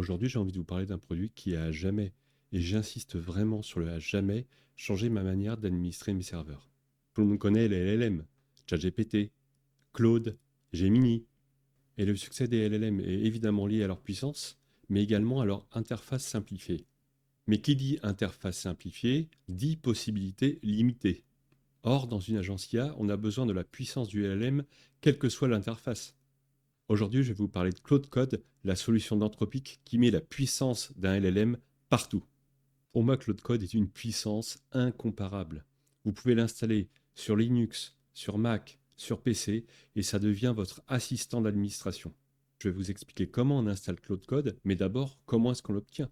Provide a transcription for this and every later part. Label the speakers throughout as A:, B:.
A: Aujourd'hui, j'ai envie de vous parler d'un produit qui a à jamais, et j'insiste vraiment sur le à jamais, changé ma manière d'administrer mes serveurs. Tout le monde connaît les LLM, ChatGPT, Claude, Gemini, et le succès des LLM est évidemment lié à leur puissance, mais également à leur interface simplifiée. Mais qui dit interface simplifiée, dit possibilités limitées. Or, dans une agence IA, on a besoin de la puissance du LLM, quelle que soit l'interface. Aujourd'hui, je vais vous parler de Claude Code, la solution d'Anthropic qui met la puissance d'un LLM partout. Pour moi, Claude Code est une puissance incomparable. Vous pouvez l'installer sur Linux, sur Mac, sur PC, et ça devient votre assistant d'administration. Je vais vous expliquer comment on installe Claude Code, mais d'abord, comment est-ce qu'on l'obtient.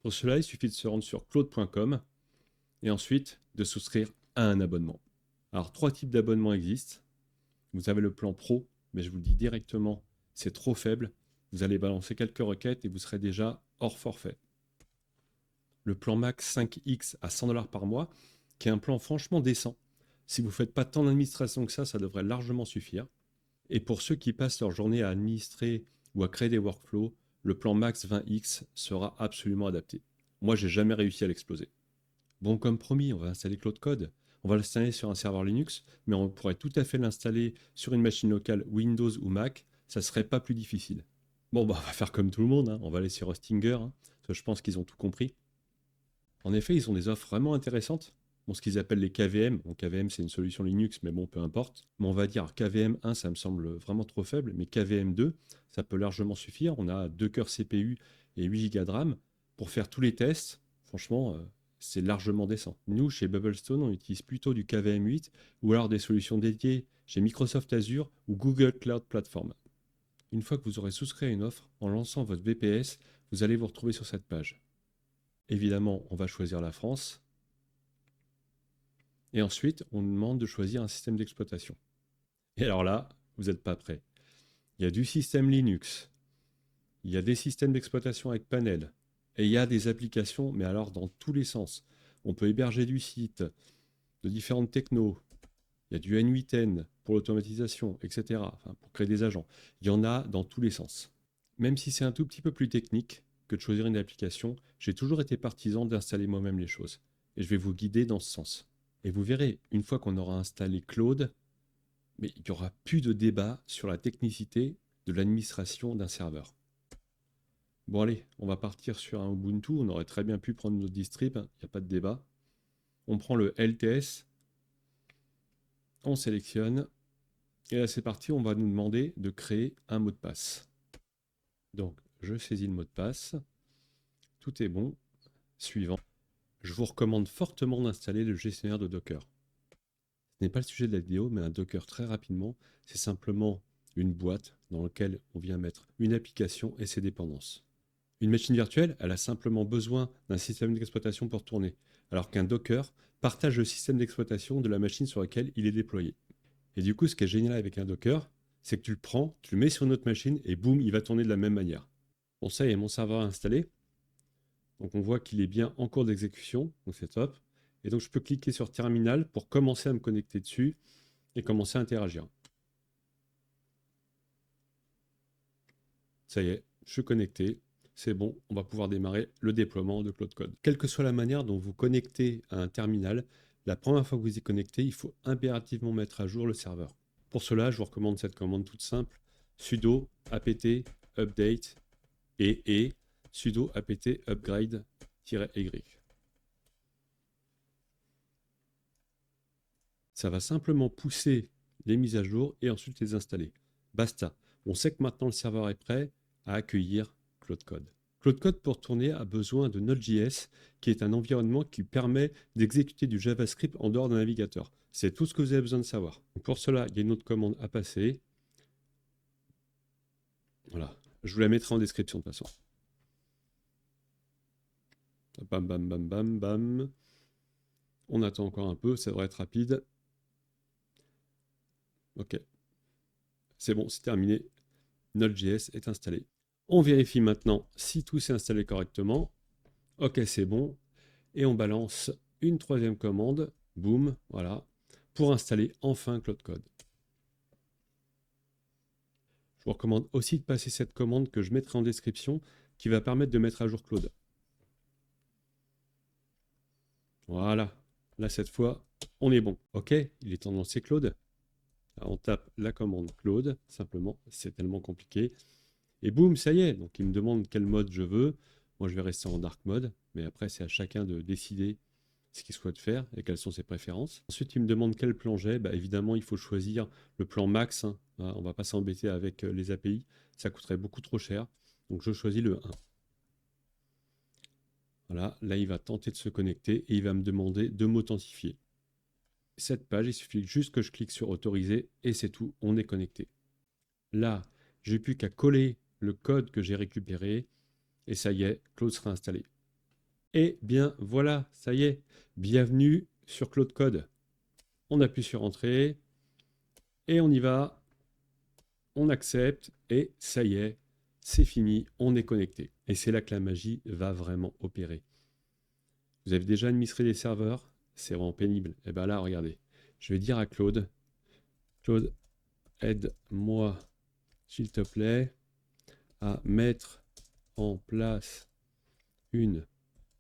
A: Pour cela, il suffit de se rendre sur claude.com et ensuite de souscrire à un abonnement. Alors, 3 types d'abonnements existent. Vous avez le plan Pro, mais je vous le dis directement, c'est trop faible. Vous allez balancer quelques requêtes et vous serez déjà hors forfait. Le plan Max 5X à 100$ par mois, qui est un plan franchement décent. Si vous ne faites pas tant d'administration que ça devrait largement suffire. Et pour ceux qui passent leur journée à administrer ou à créer des workflows, le plan Max 20X sera absolument adapté. Moi, j'ai jamais réussi à l'exploser. Bon, comme promis, on va installer Claude Code. On va l'installer sur un serveur Linux, mais on pourrait tout à fait l'installer sur une machine locale Windows ou Mac. Ça serait pas plus difficile. Bon, bah, on va faire comme tout le monde, hein. On va aller sur Hostinger, hein, parce que je pense qu'ils ont tout compris. En effet, ils ont des offres vraiment intéressantes. Bon, ce qu'ils appellent les KVM. Bon, KVM, c'est une solution Linux, mais bon, peu importe. Mais on va dire KVM 1, ça me semble vraiment trop faible, mais KVM 2, ça peut largement suffire. On a 2 cœurs CPU et 8 Go de RAM pour faire tous les tests. Franchement, c'est largement décent. Nous, chez Bubblestone, on utilise plutôt du KVM 8 ou alors des solutions dédiées chez Microsoft Azure ou Google Cloud Platform. Une fois que vous aurez souscrit à une offre, en lançant votre VPS, vous allez vous retrouver sur cette page. Évidemment, on va choisir la France. Et ensuite, on nous demande de choisir un système d'exploitation. Et alors là, vous n'êtes pas prêts. Il y a du système Linux, il y a des systèmes d'exploitation avec panel, et il y a des applications, mais alors dans tous les sens. On peut héberger du site, de différentes technos. Il y a du N8N pour l'automatisation, etc. Enfin, pour créer des agents. Il y en a dans tous les sens. Même si c'est un tout petit peu plus technique que de choisir une application, j'ai toujours été partisan d'installer moi-même les choses. Et je vais vous guider dans ce sens. Et vous verrez, une fois qu'on aura installé Claude, mais il n'y aura plus de débat sur la technicité de l'administration d'un serveur. Bon allez, on va partir sur un Ubuntu, on aurait très bien pu prendre notre distrib, il n'y a pas de débat. On prend le LTS, on sélectionne, et là c'est parti, on va nous demander de créer un mot de passe. Donc je saisis le mot de passe, tout est bon, suivant. Je vous recommande fortement d'installer le gestionnaire de Docker. Ce n'est pas le sujet de la vidéo, mais un Docker très rapidement, c'est simplement une boîte dans laquelle on vient mettre une application et ses dépendances. Une machine virtuelle, elle a simplement besoin d'un système d'exploitation pour tourner, alors qu'un Docker partage le système d'exploitation de la machine sur laquelle il est déployé. Et du coup, ce qui est génial avec un Docker, c'est que tu le prends, tu le mets sur une autre machine et boum, il va tourner de la même manière. Bon, ça y est, mon serveur est installé. Donc on voit qu'il est bien en cours d'exécution, donc c'est top. Et donc je peux cliquer sur Terminal pour commencer à me connecter dessus et commencer à interagir. Ça y est, je suis connecté. C'est bon, on va pouvoir démarrer le déploiement de Claude Code. Quelle que soit la manière dont vous connectez à un terminal, la première fois que vous y connectez, il faut impérativement mettre à jour le serveur. Pour cela, je vous recommande cette commande toute simple, sudo apt update et sudo apt upgrade-y. Ça va simplement pousser les mises à jour et ensuite les installer. Basta. On sait que maintenant le serveur est prêt à accueillir Claude Code. Claude Code pour tourner a besoin de Node.js, qui est un environnement qui permet d'exécuter du JavaScript en dehors d'un navigateur. C'est tout ce que vous avez besoin de savoir. Pour cela, il y a une autre commande à passer. Voilà. Je vous la mettrai en description de toute façon. Bam, bam, bam, bam, bam. On attend encore un peu, ça devrait être rapide. Ok. C'est bon, c'est terminé. Node.js est installé. On vérifie maintenant si tout s'est installé correctement. Ok, c'est bon. Et on balance une troisième commande. Boum, voilà. Pour installer enfin Claude Code. Je vous recommande aussi de passer cette commande que je mettrai en description qui va permettre de mettre à jour Claude. Voilà. Là, cette fois, on est bon. OK, il est temps de lancer Claude. Alors, on tape la commande Claude, simplement. C'est tellement compliqué. Et boum, ça y est. Donc, il me demande quel mode je veux. Moi, je vais rester en dark mode. Mais après, c'est à chacun de décider ce qu'il souhaite faire et quelles sont ses préférences. Ensuite, il me demande quel plan j'ai. Bah, évidemment, il faut choisir le plan max. Hein. On ne va pas s'embêter avec les API. Ça coûterait beaucoup trop cher. Donc, je choisis le 1. Voilà, là, il va tenter de se connecter et il va me demander de m'authentifier. Cette page, il suffit juste que je clique sur autoriser et c'est tout, on est connecté. Là, j'ai plus qu'à coller le code que j'ai récupéré et ça y est, Claude sera installé. Et bien voilà, ça y est, bienvenue sur Claude Code. On appuie sur entrée et on y va, on accepte et ça y est, c'est fini, on est connecté. Et c'est là que la magie va vraiment opérer. Vous avez déjà administré des serveurs, c'est vraiment pénible. Et bien là, regardez, je vais dire à Claude, Claude, aide-moi, s'il te plaît, à mettre en place une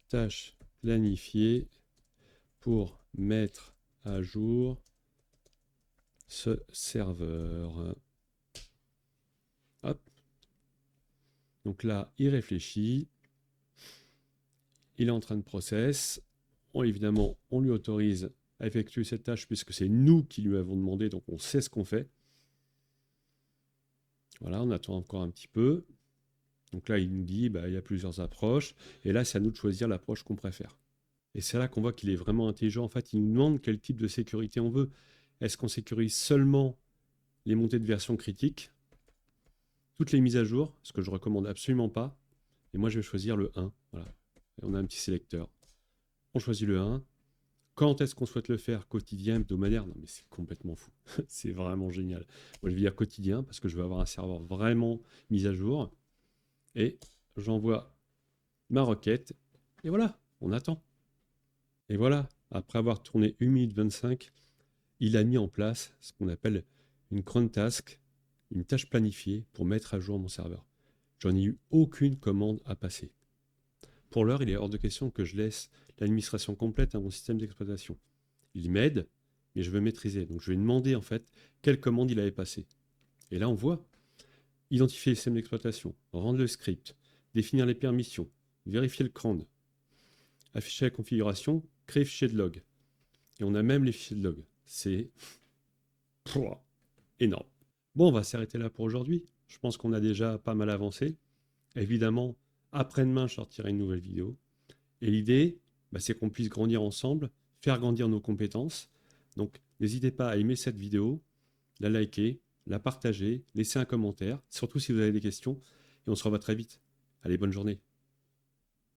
A: tâche planifiée pour mettre à jour ce serveur. Hop. Donc là, il réfléchit. Il est en train de process. Évidemment, on lui autorise à effectuer cette tâche puisque c'est nous qui lui avons demandé, donc on sait ce qu'on fait. Voilà, on attend encore un petit peu. Donc là, il nous dit, il y a plusieurs approches. Et là, c'est à nous de choisir l'approche qu'on préfère. Et c'est là qu'on voit qu'il est vraiment intelligent. En fait, il nous demande quel type de sécurité on veut. Est-ce qu'on sécurise seulement les montées de version critiques, toutes les mises à jour, ce que je ne recommande absolument pas. Et moi, je vais choisir le 1. Voilà. Et on a un petit sélecteur. On choisit le 1. Quand est-ce qu'on souhaite le faire? Quotidien, hebdomadaire? Non, mais c'est complètement fou. C'est vraiment génial. Moi, je vais dire quotidien parce que je veux avoir un serveur vraiment mis à jour. Et j'envoie ma requête. Et voilà, on attend. Et voilà, après avoir tourné 1 minute 25, il a mis en place ce qu'on appelle une cron task, une tâche planifiée pour mettre à jour mon serveur. J'en ai eu aucune commande à passer. Pour l'heure, il est hors de question que je laisse l'administration complète à mon système d'exploitation. Il m'aide, mais je veux maîtriser. Donc je vais demander en fait quelle commande il avait passé. Et là, on voit identifier le système d'exploitation, rendre le script, définir les permissions, vérifier le cron, afficher la configuration, créer fichier de log. Et on a même les fichiers de log. C'est énorme. Bon, on va s'arrêter là pour aujourd'hui. Je pense qu'on a déjà pas mal avancé. Évidemment, après-demain, je sortirai une nouvelle vidéo. Et l'idée, c'est qu'on puisse grandir ensemble, faire grandir nos compétences. Donc, n'hésitez pas à aimer cette vidéo, la liker, la partager, laisser un commentaire, surtout si vous avez des questions. Et on se revoit très vite. Allez, bonne journée.